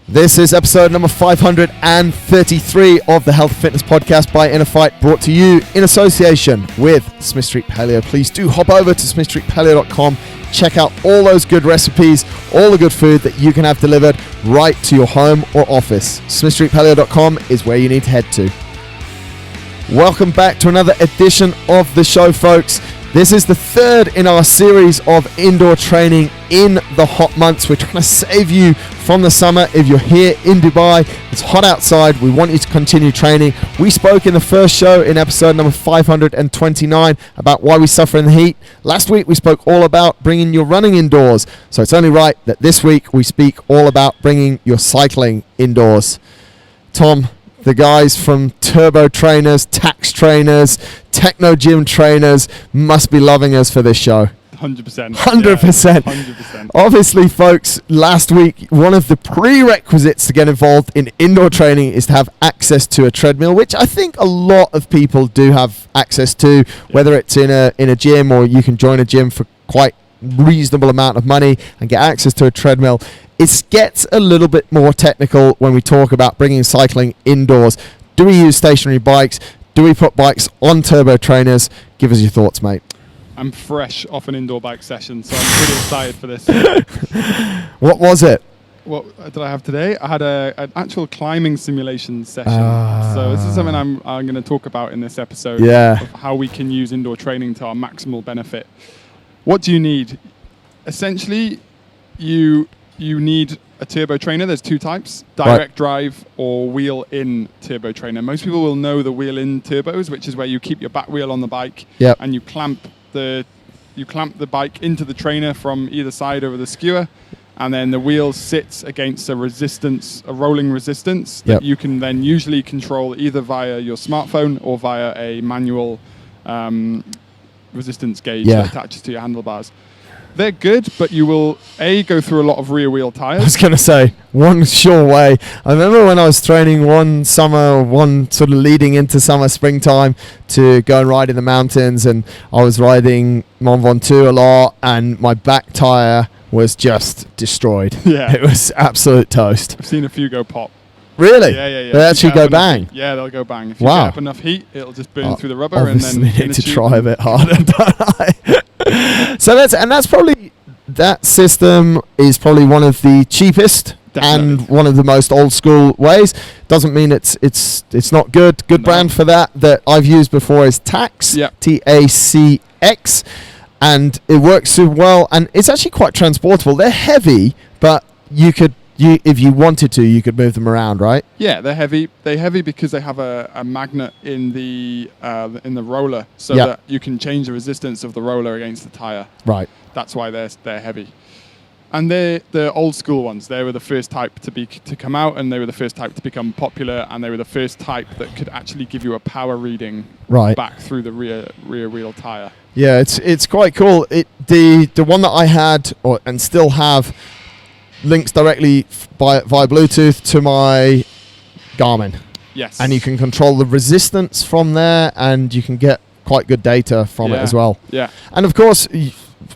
This is episode number 533 of the Health and Fitness Podcast by InnerFight, brought to you in association with Smith Street Paleo. Please do hop over to smithstreetpaleo.com, check out all those good recipes, all the good food that you can have delivered right to your home or office. smithstreetpaleo.com is where you need to head to. Welcome back to another edition of the show, folks. This is the third in our series of indoor training in the hot months. We're trying to save you from the summer. If you're here in Dubai, it's hot outside, we want you to continue training. We spoke in the first show in episode number 529 about why we suffer in the heat. Last week we spoke all about bringing your running indoors. So it's only right that this week we speak all about bringing your cycling indoors. Tom, the guys from Turbo Trainers, Tax Trainers, Technogym Trainers must be loving us for this show. 100%. 100%. Yeah, 100%. Obviously, folks, last week, one of the prerequisites to get involved in indoor training is to have access to a treadmill, which I think a lot of people do have access to, whether it's in a gym or you can join a gym for quite reasonable amount of money and get access to a treadmill. It gets a little bit more technical when we talk about bringing cycling indoors. Do we use stationary bikes? Do we put bikes on turbo trainers? Give us your thoughts, mate. I'm fresh off an indoor bike session, so I'm pretty excited for this. What was it? What did I have today? I had an actual climbing simulation session. So this is something I'm going to talk about in this episode of how we can use indoor training to our maximal benefit. What do you need? Essentially, you need a turbo trainer. There's two types, direct drive or wheel in turbo trainer. Most people will know the wheel in turbos, which is where you keep your back wheel on the bike and you clamp the bike into the trainer from either side over the skewer, and then the wheel sits against a rolling resistance that you can then usually control either via your smartphone or via a manual resistance gauge that attaches to your handlebars. They're good, but you will, go through a lot of rear wheel tires. I was going to say, one sure way. I remember when I was training one summer, one sort of leading into summer, springtime, to go and ride in the mountains, and I was riding Mont Ventoux a lot, and my back tire was just destroyed. Yeah. It was absolute toast. I've seen a few go pop. Really? Yeah. They actually go bang? Yeah, they'll go bang. If you get up enough heat, it'll just burn through the rubber. Obviously And then need to try a bit harder, don't I? So that's probably, that system is probably one of the cheapest and one of the most old school ways. Doesn't mean it's not good. Good brand for that I've used before is Tax, TACX, and it works super well, and it's actually quite transportable. They're heavy, but if you wanted to, you could move them around, right? Yeah, they're heavy. They're heavy because they have a magnet in the roller, so that you can change the resistance of the roller against the tire. Right. That's why they're heavy. And they're the old school ones. They were the first type to come out, and they were the first type to become popular, and they were the first type that could actually give you a power reading back through the rear wheel tire. Yeah, it's quite cool. The one that I had and still have links directly via Bluetooth to my Garmin. Yes. And you can control the resistance from there, and you can get quite good data from it as well. Yeah. And of course,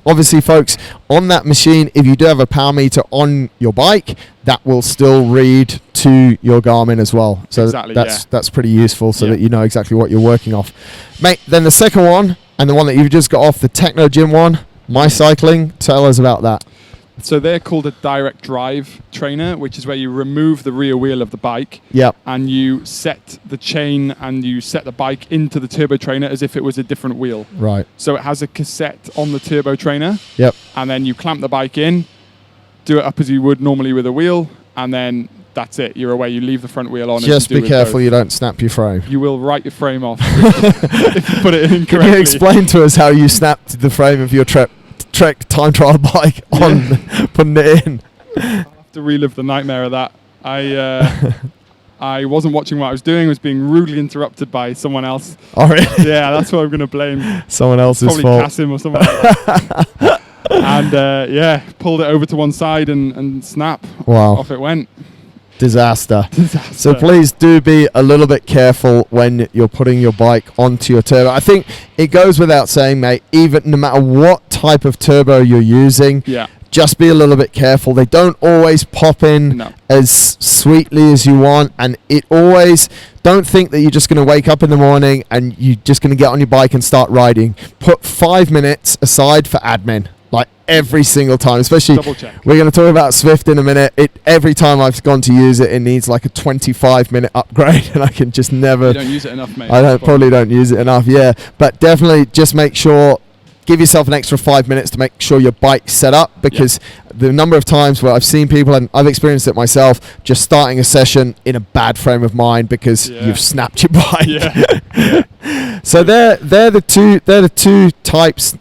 obviously, folks, on that machine, if you do have a power meter on your bike, that will still read to your Garmin as well. So that's pretty useful, so that you know exactly what you're working off. Mate, then the second one, and the one that you've just got off, the Technogym one, My Cycling, tell us about that. So they're called a direct drive trainer, which is where you remove the rear wheel of the bike and you set the chain and you set the bike into the turbo trainer as if it was a different wheel. Right. So it has a cassette on the turbo trainer. Yep. And then you clamp the bike in, do it up as you would normally with a wheel, and then that's it. You're away. You leave the front wheel on. Just be careful you don't snap your frame. You will write your frame off if you put it in incorrectly. Can you explain to us how you snapped the frame of your Trek time trial bike on putting it in? I have to relive the nightmare of that. I wasn't watching what I was doing. I was being rudely interrupted by someone else. Oh, really? Yeah, that's what I'm going to blame. Someone else's fault. Probably Kasim or someone like that. And pulled it over to one side and snap. Wow. Off it went. Disaster. So please do be a little bit careful when you're putting your bike onto your turbo. I think it goes without saying, mate, even no matter what type of turbo you're using, just be a little bit careful. They don't always pop in as sweetly as you want, and it always, don't think that you're just going to wake up in the morning and you're just going to get on your bike and start riding. Put 5 minutes aside for admin, like every single time, especially we're going to talk about Swift in a minute. Every time I've gone to use it, it needs like a 25-minute upgrade, and I can just never. You don't use it enough, mate. Probably don't use it enough, yeah. But definitely just make sure, give yourself an extra 5 minutes to make sure your bike's set up, because the number of times where I've seen people, and I've experienced it myself, just starting a session in a bad frame of mind because you've snapped your bike. So they're the two types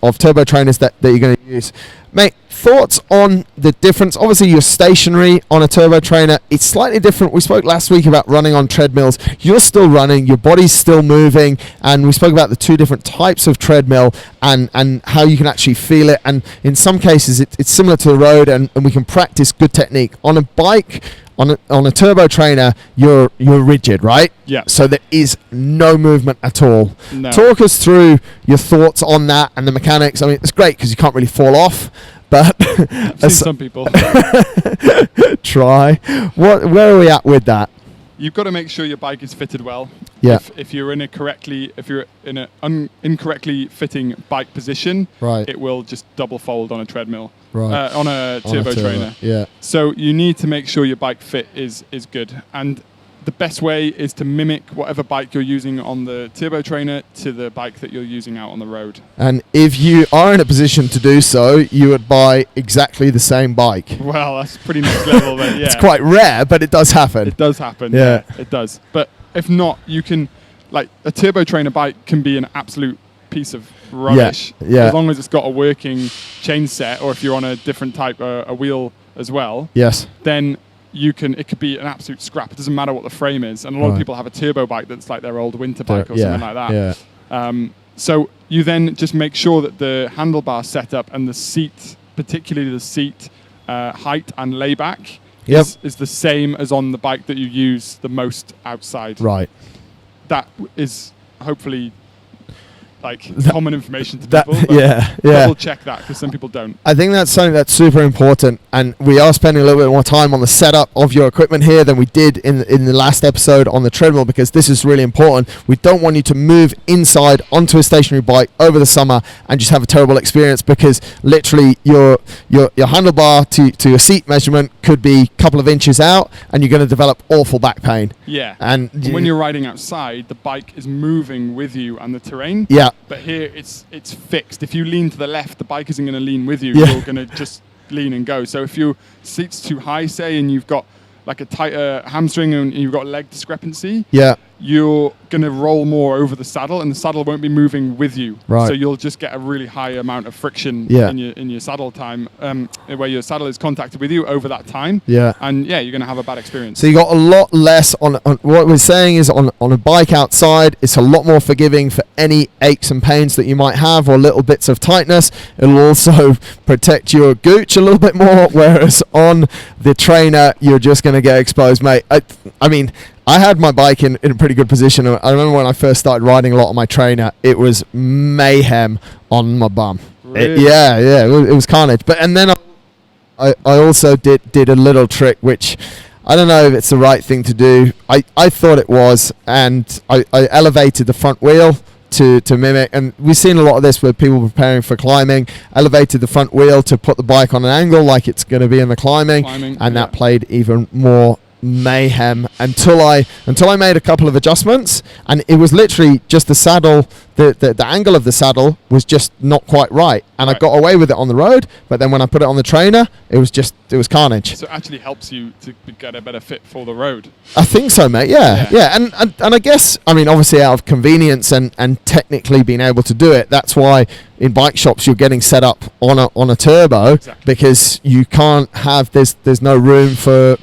of turbo trainers that you're going to use. Mate, thoughts on the difference? Obviously, you're stationary on a turbo trainer. It's slightly different. We spoke last week about running on treadmills. You're still running, your body's still moving, and we spoke about the two different types of treadmill and how you can actually feel it. And in some cases, it's similar to the road, and we can practice good technique. On a bike, on a turbo trainer, you're rigid, right? Yeah. So there is no movement at all. No. Talk us through your thoughts on that and the mechanics. I mean, it's great because you can't really fall off, but I've seen some people try. Where are we at with that? You've got to make sure your bike is fitted well. Yeah. If you're in an incorrectly fitting bike position, right, it will just double fold on a treadmill. Right. On a turbo trainer. Yeah. So you need to make sure your bike fit is good, and the best way is to mimic whatever bike you're using on the turbo trainer to the bike that you're using out on the road. And if you are in a position to do so, you would buy exactly the same bike. Well, that's pretty next level, but yeah. It's quite rare, but it does happen. It does happen. Yeah. It does. But if not, you can, like, a turbo trainer bike can be an absolute piece of rubbish. Yeah. As long as it's got a working chain set, or if you're on a different type, a wheel as well. Yes. Then it could be an absolute scrap. It doesn't matter what the frame is. And a lot of people have a turbo bike that's like their old winter bike or something like that. Yeah. So you then just make sure that the handlebar setup and the seat, particularly the seat height and layback, is the same as on the bike that you use the most outside. Right. That is hopefully common information to people. Double check that, because some people don't. I think that's something that's super important, and we are spending a little bit more time on the setup of your equipment here than we did in the last episode on the treadmill, because this is really important. We don't want you to move inside onto a stationary bike over the summer and just have a terrible experience, because literally your handlebar to your seat measurement could be a couple of inches out, and you're going to develop awful back pain. Yeah. And when you're riding outside, the bike is moving with you and the terrain. Yeah. But here it's fixed. If you lean to the left, the bike isn't going to lean with you. You're going to just lean and go. So if your seat's too high, say, and you've got like a tighter hamstring and you've got leg discrepancy, you're going to roll more over the saddle, and the saddle won't be moving with you. Right. So you'll just get a really high amount of friction in your saddle time, where your saddle is contacted with you over that time. Yeah. And you're going to have a bad experience. So you got a lot less on what we're saying is on a bike outside, it's a lot more forgiving for any aches and pains that you might have or little bits of tightness. It'll also protect your gooch a little bit more, whereas on the trainer, you're just going to get exposed, mate. I mean, I had my bike in a pretty good position. I remember when I first started riding a lot on my trainer, it was mayhem on my bum. Really? It was carnage. And then I also did a little trick, which I don't know if it's the right thing to do. I thought it was, and I elevated the front wheel to mimic, and we've seen a lot of this with people preparing for climbing, elevated the front wheel to put the bike on an angle like it's going to be in the climbing, and that played even more mayhem until I made a couple of adjustments, and it was literally just the saddle, the angle of the saddle was just not quite right, and I got away with it on the road, but then when I put it on the trainer, it was carnage. So it actually helps you to get a better fit for the road. I think so, mate. Yeah. And I guess, I mean, obviously out of convenience and technically being able to do it, that's why in bike shops you're getting set up on a turbo, because you can't have there's no room for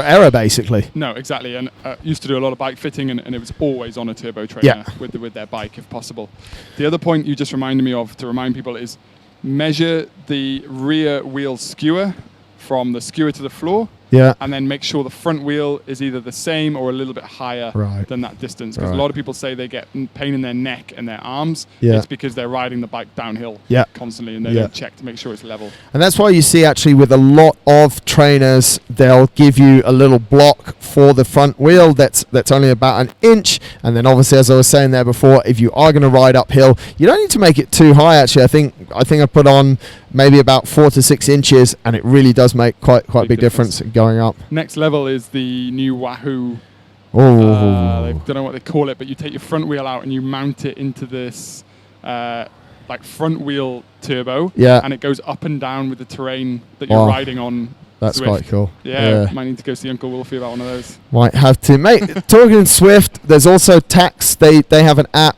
error, basically. No, exactly. And used to do a lot of bike fitting, and it was always on a turbo trainer with their bike, if possible. The other point you just reminded me of to remind people is measure the rear wheel skewer from the skewer to the floor. Yeah. And then make sure the front wheel is either the same or a little bit higher than that distance. Because a lot of people say they get pain in their neck and their arms. Yeah. It's because they're riding the bike downhill constantly and they don't check to make sure it's level. And that's why you see actually with a lot of trainers, they'll give you a little block for the front wheel that's only about an inch. And then obviously, as I was saying there before, if you are going to ride uphill, you don't need to make it too high. Actually, I think I put on maybe about 4 to 6 inches, and it really does make quite a big difference going up. Next level is the new Wahoo. I don't know what they call it, but you take your front wheel out and you mount it into this like front wheel turbo, and it goes up and down with the terrain that you're riding on. That's Swift. quite cool. Yeah, might need to go see Uncle Wolfie about one of those. Might have to, mate. Talking Swift, there's also Tax. They have an app.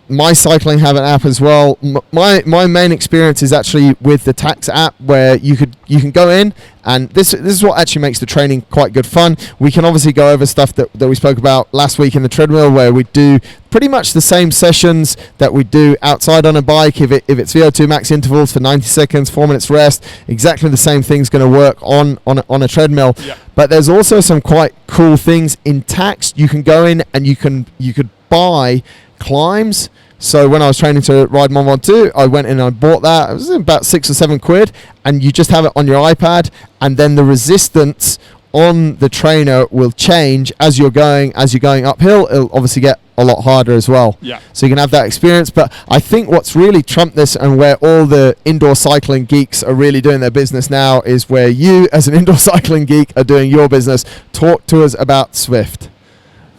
My Cycling have an app as well. My main experience is actually with the Tax app, where you can go in, and this is what actually makes the training quite good fun. We can obviously go over stuff that we spoke about last week in the treadmill, where we do pretty much the same sessions that we do outside on a bike. If it's VO2 max intervals for 90 seconds, 4 minutes rest, exactly the same thing's going to work on a treadmill. Yeah. But there's also some quite cool things in Tax. You can go in and you could buy climbs. So when I was training to ride Mont Ventoux, I went in and I bought that. It was about £6 or £7, and you just have it on your iPad, and then the resistance on the trainer will change as you're going uphill. It'll obviously get a lot harder as well. Yeah. So you can have that experience. But I think what's really trumped this, and where all the indoor cycling geeks are really doing their business now, is where you, as an indoor cycling geek, are doing your business. Talk to us about Zwift.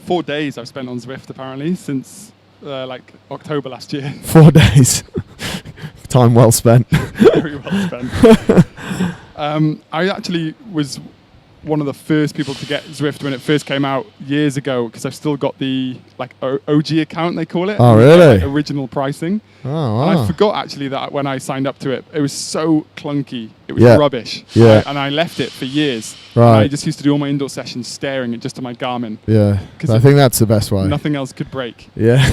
4 days I've spent on Zwift apparently since like October last year. 4 days. Time well spent. Very well spent. I actually was one of the first people to get Zwift when it first came out years ago, because I've still got the like OG account, they call it. Oh, really? Like, original pricing. Oh, wow. And I forgot actually that when I signed up to it, it was so clunky. It was rubbish. Yeah. And I left it for years. Right. And I just used to do all my indoor sessions staring at just my Garmin. Yeah. I think that's the best way. Nothing else could break. Yeah.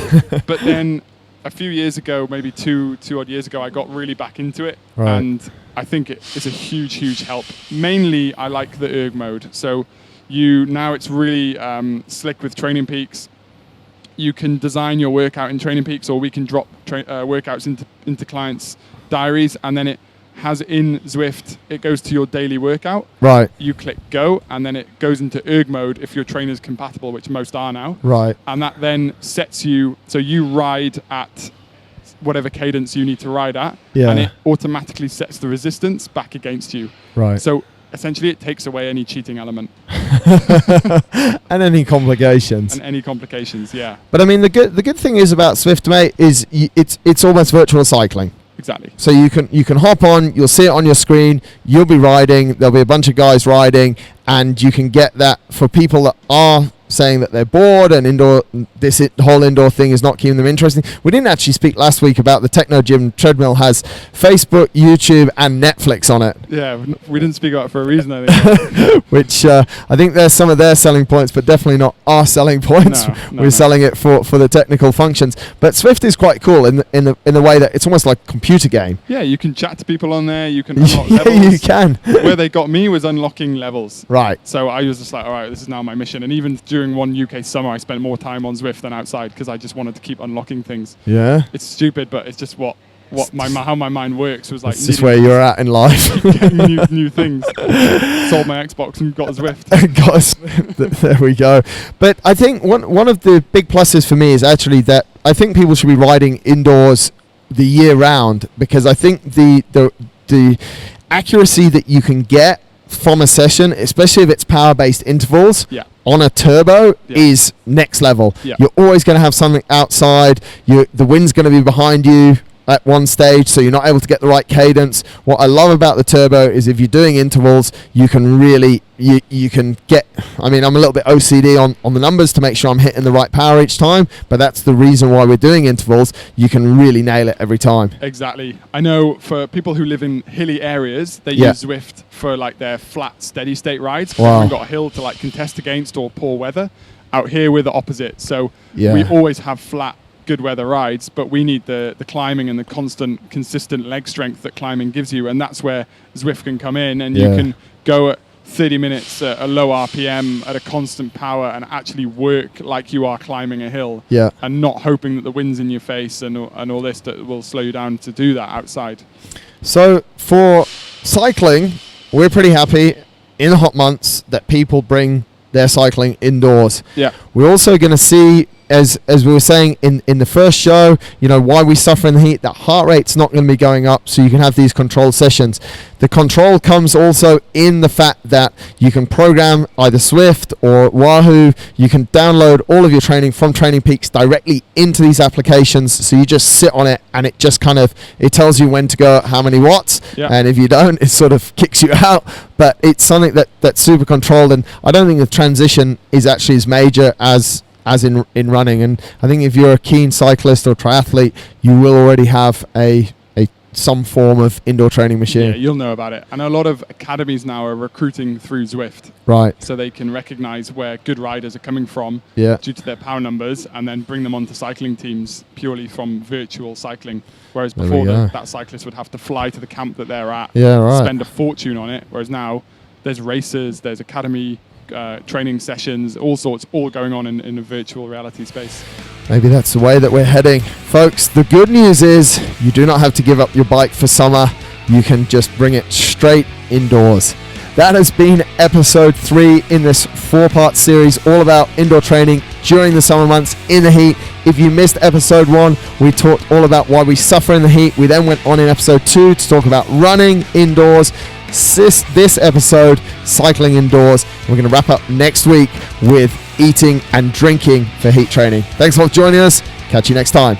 But then a few years ago, maybe two odd years ago, I got really back into it. Right. And I think it's a huge help. Mainly, I like the erg mode. So now it's really slick with Training Peaks. You can design your workout in Training Peaks, or we can drop workouts into clients' diaries, and then it has in Zwift, it goes to your daily workout. Right. You click go, and then it goes into erg mode if your trainer's compatible, which most are now. Right. And that then sets you, so you ride at whatever cadence you need to ride at, and it automatically sets the resistance back against you. Right. So essentially it takes away any cheating element. And any complications. Yeah. But I mean, the good thing is about Zwift, mate, is it's almost virtual cycling. Exactly. So you can hop on, you'll see it on your screen, you'll be riding, there'll be a bunch of guys riding, and you can get that for people that are saying that they're bored and this whole indoor thing is not keeping them interesting. We didn't actually speak last week about the Technogym treadmill has Facebook, YouTube, and Netflix on it. Yeah, we didn't speak about it for a reason, I think. Which I think there's some of their selling points, but definitely not our selling points. We're selling it for the technical functions. But Zwift is quite cool in the way that it's almost like a computer game. Yeah, you can chat to people on there. You can unlock levels. Yeah, you can. Where they got me was unlocking levels. Right. So I was just like, all right, this is now my mission. And even during one UK summer, I spent more time on Zwift than outside because I just wanted to keep unlocking things. Yeah. It's stupid, but it's just how my mind works. Was like it's just where you're at in life. Getting new things. Sold my Xbox and got a Zwift. There we go. But I think one of the big pluses for me is actually that I think people should be riding indoors the year round, because I think the accuracy that you can get from a session, especially if it's power-based intervals, on a turbo is next level. Yeah. You're always going to have something outside. The wind's going to be behind you at one stage, so you're not able to get the right cadence. What I love about the turbo is if you're doing intervals, you can really you can get, I mean, I'm a little bit OCD on the numbers to make sure I'm hitting the right power each time, but that's the reason why we're doing intervals. You can really nail it every time. Exactly. I know for people who live in hilly areas, they use Zwift for like their flat steady state rides. Wow. They haven't got a hill to like contest against or poor weather. Out here we're the opposite, so we always have flat good weather rides, but we need the climbing and the consistent leg strength that climbing gives you, and that's where Zwift can come in, and you can go at 30 minutes at a low RPM at a constant power and actually work like you are climbing a hill, and not hoping that the wind's in your face and all this that will slow you down to do that outside. So for cycling, we're pretty happy in the hot months that people bring their cycling indoors. Yeah. We're also going to see, as we were saying in the first show, why we suffer in the heat, that heart rate's not going to be going up, so you can have these controlled sessions. The control comes also in the fact that you can program either Swift or Wahoo. You can download all of your training from Training Peaks directly into these applications, so you just sit on it and it just it tells you when to go at how many watts, and if you don't, it sort of kicks you out. But it's something that's super controlled, and I don't think the transition is actually as major as in running. And I think if you're a keen cyclist or triathlete, you will already have some form of indoor training machine. Yeah, you'll know about it. And a lot of academies now are recruiting through Zwift. Right. So they can recognize where good riders are coming from due to their power numbers, and then bring them onto cycling teams purely from virtual cycling. Whereas before that cyclist would have to fly to the camp that they're at, spend a fortune on it. Whereas now there's races, there's academy training sessions, all sorts, all going on in a virtual reality space. Maybe that's the way that we're heading. Folks, the good news is you do not have to give up your bike for summer. You can just bring it straight indoors. That has been episode 3 in this 4-part series all about indoor training during the summer months in the heat. If you missed episode 1, we talked all about why we suffer in the heat. We then went on in episode 2 to talk about running indoors. This episode, cycling indoors. We're going to wrap up next week with eating and drinking for heat training. Thanks for joining us. Catch you next time.